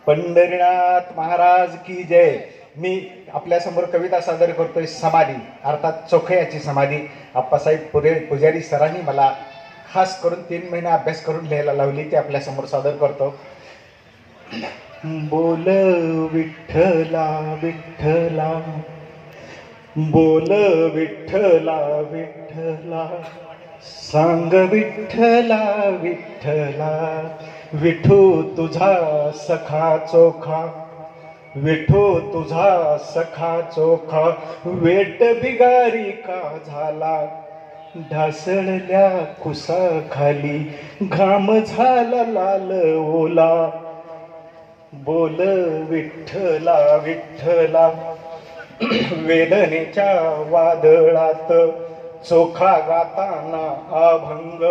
पंढरीनाथ महाराज की जय. मी आपल्या समोर कविता सादर करतोय. समाधी अर्थात चोखयाची समाधी. आप्पासाहेब पुजारी सरांनी मला खास करून 3 महिने अभ्यास करून लिहायला लावली, ते आपल्या समोर सादर करतो. बोल विठ्ठला विठ्ठला, बोल विठ्ठला विठ्ठला, सांग विठ्ठला विठ्ठला, विठू तुझा सखा चोखा, विठू तुझा सखा चोखा, वेट बिगारी का झाला, ढासळल्या कुसाखाली घाम झाला लाल ओला. बोल विठ्ठला विठ्ठला, वेदनेच्या वादळात चोखा गाताना अभंग,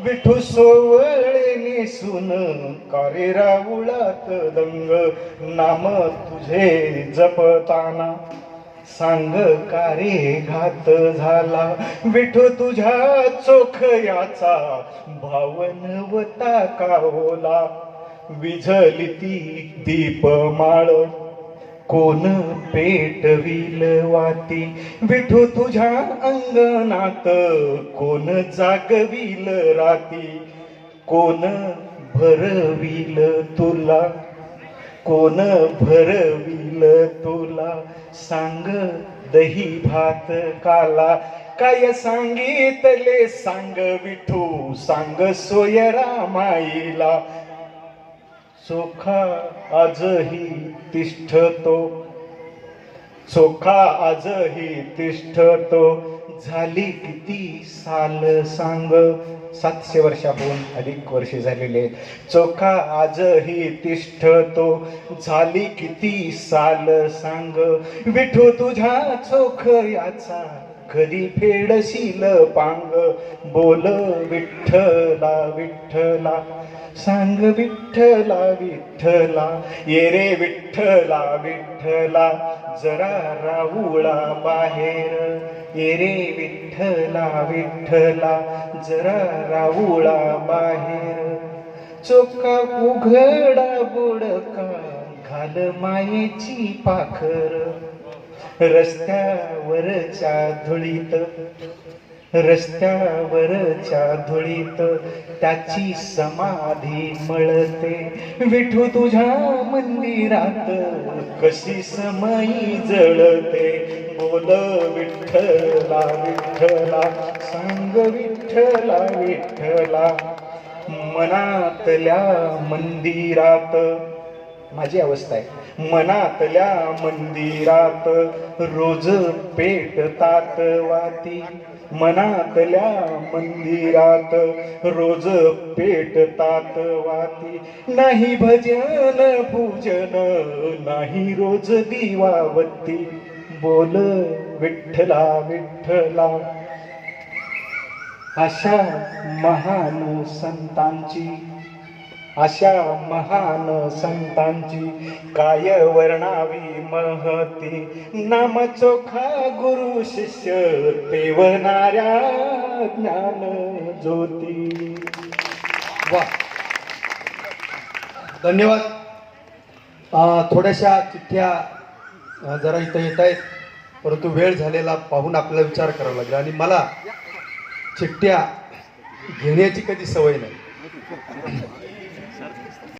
विठू सोवळे नेसून कारेरा उळात दंग, नाम तुझे जपताना सांग कारे घात झाला, विठू तुझ्या चोखयाचा भावनवता का ओला. विझली ती दीपमाळ कोण पेटविल वाती, विठू तुझ्या अंगणात कोण जागविल राती, कोण भरविल तुला, कोण भरविल तुला, सांग दही भात काला, काय सांगितले सांग विठू, सांग सोयरा माईला. चोखा आजही तिष्ठतो, चोखा आजही तिष्ठतो, झाली किती साल सांग. 700 वर्षाहून अधिक वर्षे झालेले आहेत. चोखा आजही तिष्ठतो, झाली किती साल सांग, विठू तुझ्या चोखयाचा कधी फेडशील पांग. बोल विठ्ठला विठ्ठला, सांग विठ्ठला विठ्ठला, ये रे विठ्ठला विठ्ठला, जरा राहुळा बाहेर, ये रे विठ्ठला विठ्ठला, जरा राहुळा बाहेर. चोखा उघडा बुडका घाल मायेची पाखर, रस्त्यावरच्या धुळीत, रस्त्यावरच्या धुळीत त्याची समाधी मळते, विठू तुझ्या मंदिरात कशी समई जळते. बोल विठ्ठला विठ्ठला, सांग विठ्ठला विठ्ठला, मनातल्या मंदिरात, माझी अवस्था आहे, मनातल्या मंदिरात रोज पेटतात वाती, मनातल्या मंदिरात रोज पेटतात वाती, नाही भजन पूजन नाही रोज दिवाबत्ती. बोल विठ्ठला विठ्ठला, अशा महान संतांची, अशा महान संतांची काय वर्णावी महती, नाम चोखा गुरु शिष्य तेवणाऱ्या ज्ञान ज्योती. वा, धन्यवाद. थोड्याशा चिठ्ठ्या जरा इथं येत आहेत, परंतु वेळ झालेला पाहून आपल्याला विचार करावा लागेल. आणि मला चिठ्ठ्या घेण्याची कधी सवय नाही.